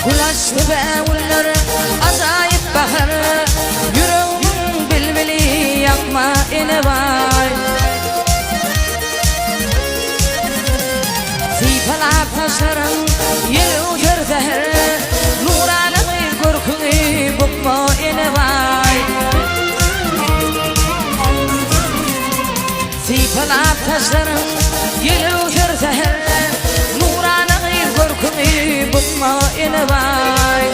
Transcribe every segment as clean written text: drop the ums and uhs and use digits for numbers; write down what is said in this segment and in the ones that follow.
Ulaştı bevullar acayip bahar, yüreğim bilbili yakma ene vay. Zifalak taşların yelu gör zehir, nurana bir korkunu bukma ene vay. Zifalak taşların yelu gör zehir, nurana bir korkunu bukma ene vay.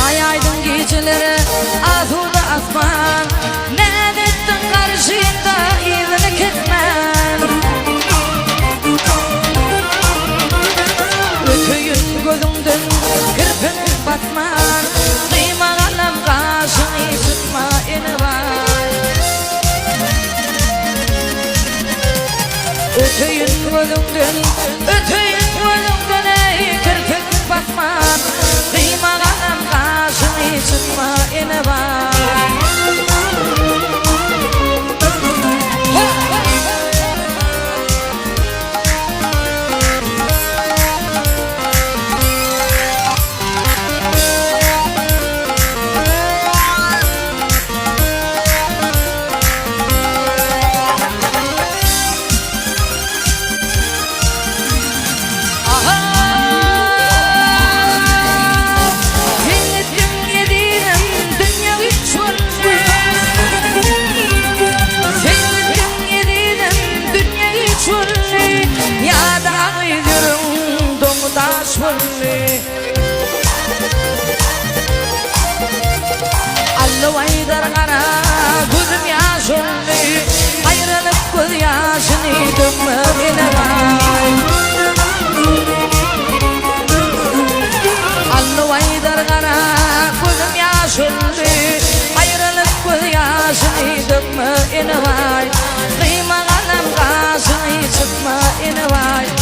Ay aydın geceleri azurda asman, ne ettin karşında izini kesmen. Ötüyün gözümdün kırpınıp batman, kıymağanam karşını sıkma ene vay. Ötüyün gözümdün ey kırpınıp batman, kıymağanam karşını sıkma ene vay. Allı vaydar gana gözüm yaşınlı, ayrılık göz yaşını dökme ene vay. Allı vaydar gana gözüm yaşınlı, ayrılık göz yaşını dökme ene vay. Kıymağanam karşını çıkma ene vay.